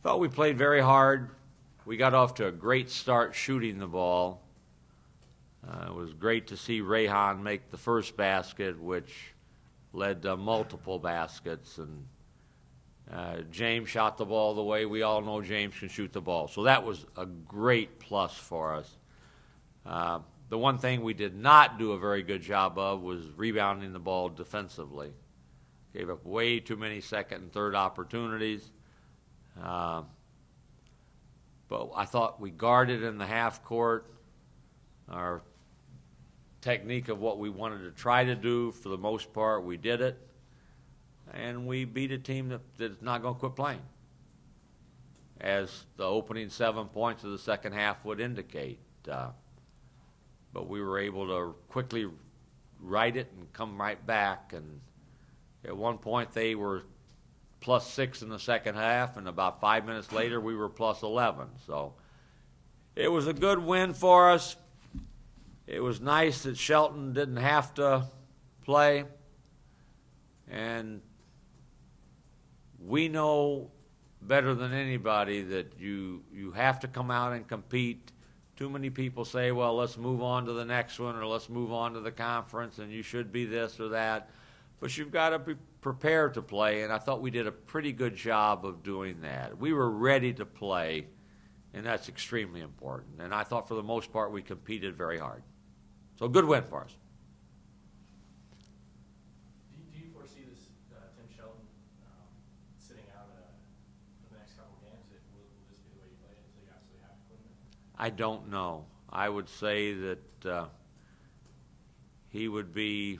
Thought we played very hard. We got off to a great start shooting the ball. It was great to see Rayhan make the first basket, which led to multiple baskets. And James shot the ball the way we all know James can shoot the ball. So that was a great plus for us. The one thing we did not do a very good job of was rebounding the ball defensively. Gave up way too many second and third opportunities. But I thought we guarded in the half court. Our technique of what we wanted to try to do, for the most part, we did it. And we beat a team that's not going to quit playing, as the opening 7 points of the second half would indicate. But we were able to quickly right it and come right back. And at one point they were +6 in the second half, and about 5 minutes later we were +11. So it was a good win for us. It was nice that Shelton didn't have to play. And we know better than anybody that you have to come out and compete. Too many people say, well, let's move on to the next one, or let's move on to the conference, and you should be this or that. But you've got to be prepared to play, and I thought we did a pretty good job of doing that. We were ready to play, and that's extremely important. And I thought for the most part we competed very hard. So good win for us. Do you foresee this Tim Shelton sitting out for the next couple of games? Will this be the way you play it until you absolutely have to put him in? I don't know. I would say that he would be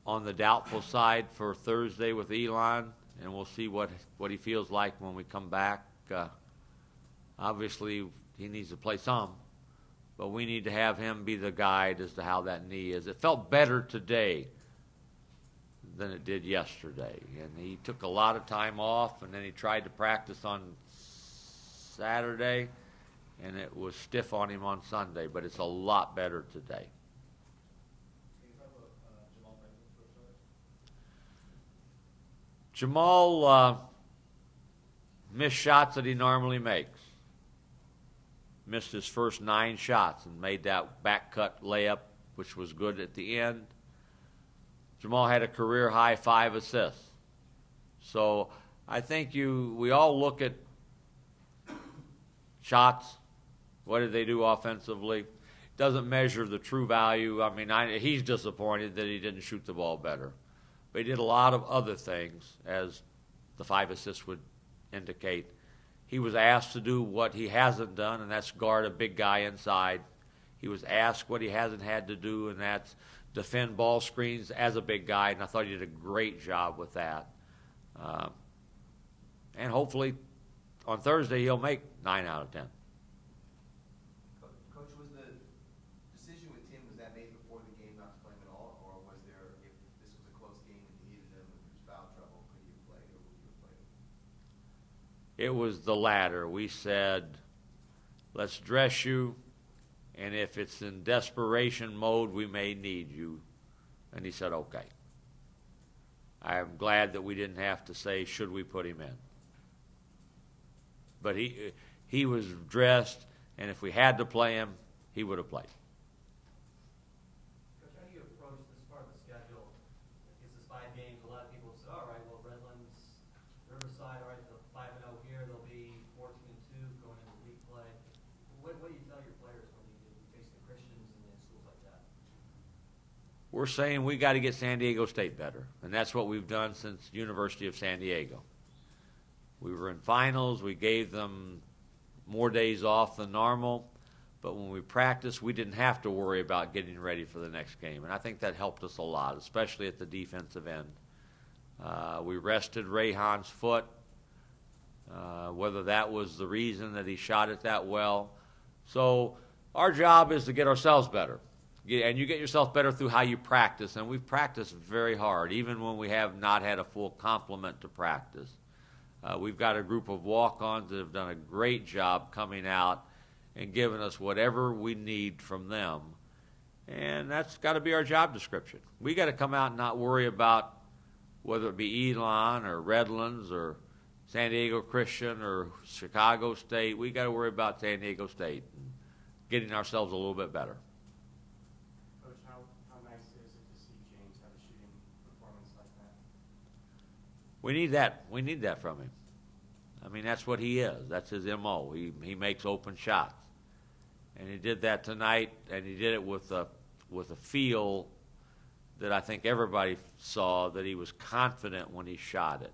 on the doubtful side for Thursday with Elon, and we'll see what he feels like when we come back. Obviously, he needs to play some, but we need to have him be the guide as to how that knee is. It felt better today than it did yesterday, and he took a lot of time off, and then he tried to practice on Saturday, and it was stiff on him on Sunday, but it's a lot better today. Jamal missed shots that he normally makes. Missed his first 9 shots and made that back cut layup, which was good at the end. Jamal had a career high 5 assists. So I think we all look at shots. What did they do offensively? Doesn't measure the true value. I mean, he's disappointed that he didn't shoot the ball better. But he did a lot of other things, as the 5 assists would indicate. He was asked to do what he hasn't done, and that's guard a big guy inside. He was asked what he hasn't had to do, and that's defend ball screens as a big guy, and I thought he did a great job with that. And hopefully on Thursday he'll make 9 out of 10. Coach, was the decision with Tim, was that made before the game not to play him at all, or was there, if this was a close game and you needed him and there was foul trouble, could you have played, or would you have played him? It was the latter. We said, let's dress you, and if it's in desperation mode, we may need you. And he said, okay. I'm glad that we didn't have to say, should we put him in? But he was dressed, and if we had to play him, he would have played. Coach, how do you approach this part of the schedule? It's this 5 games. A lot of people say, all right, well, Redlands, Riverside, all right, they'll 5-0 here. They'll be 14-2 going into league play. What do you tell your players when you face the Christians and schools like that? We're saying we got to get San Diego State better, and that's what we've done since University of San Diego. We were in finals. We gave them more days off than normal, but when we practiced, we didn't have to worry about getting ready for the next game, and I think that helped us a lot, especially at the defensive end. We rested Rayhan's foot, whether that was the reason that he shot it that well. So our job is to get ourselves better. And you get yourself better through how you practice, and we've practiced very hard, even when we have not had a full complement to practice. We've got a group of walk-ons that have done a great job coming out and giving us whatever we need from them. And that's got to be our job description. We got to come out and not worry about whether it be Elon or Redlands or San Diego Christian or Chicago State. We got to worry about San Diego State and getting ourselves a little bit better. Coach, how nice is it to see James have a shooting performance like that? We need that. We need that from him. I mean, that's what he is. That's his MO. He makes open shots. And he did that tonight, and he did it with a feel that I think everybody saw, that he was confident when he shot it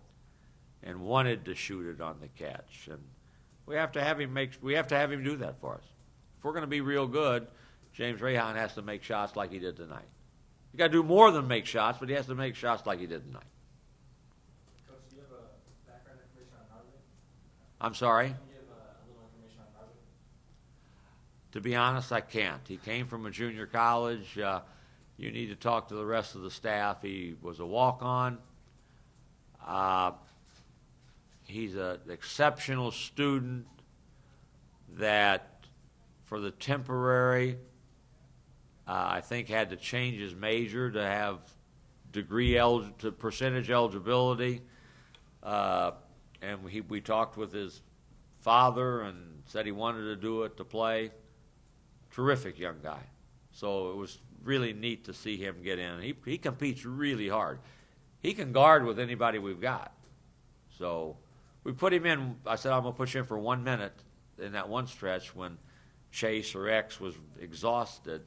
and wanted to shoot it on the catch. And we have to have him do that for us. If we're going to be real good, James Rahan has to make shots like he did tonight. You got to do more than make shots, but he has to make shots like he did tonight. Coach, do you have a background information on Hardwick? I'm sorry? Can you give a little information on Hardwick? To be honest, I can't. He came from a junior college. You need to talk to the rest of the staff. He was a walk-on. He's an exceptional student that, for the temporary, I think had to change his major to have to percentage eligibility. And we talked with his father and said he wanted to do it to play. Terrific young guy. So it was really neat to see him get in. He competes really hard. He can guard with anybody we've got. So we put him in. I said, I'm going to put you in for 1 minute in that one stretch when Chase or X was exhausted.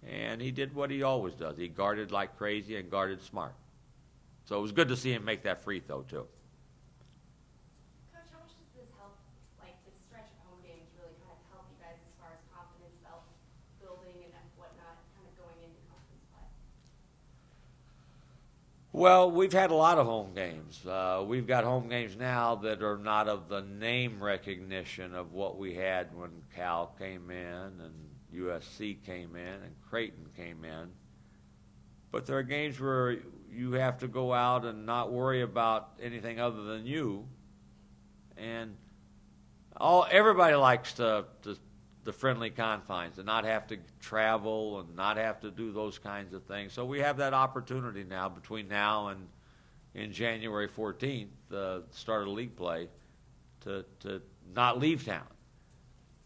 And he did what he always does. He guarded like crazy and guarded smart. So it was good to see him make that free throw, too. Coach, how much does this help, like this stretch of home games really kind of help you guys as far as confidence, self-building, and whatnot, kind of going into conference play? Well, we've had a lot of home games. We've got home games now that are not of the name recognition of what we had when Cal came in and USC came in and Creighton came in. But there are games where you have to go out and not worry about anything other than you. And everybody likes the friendly confines and not have to travel and not have to do those kinds of things. So we have that opportunity now between now and in January 14th, the start of league play, to not leave town.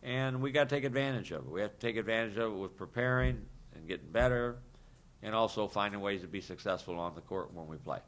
And we got to take advantage of it. We have to take advantage of it with preparing and getting better and also finding ways to be successful on the court when we play.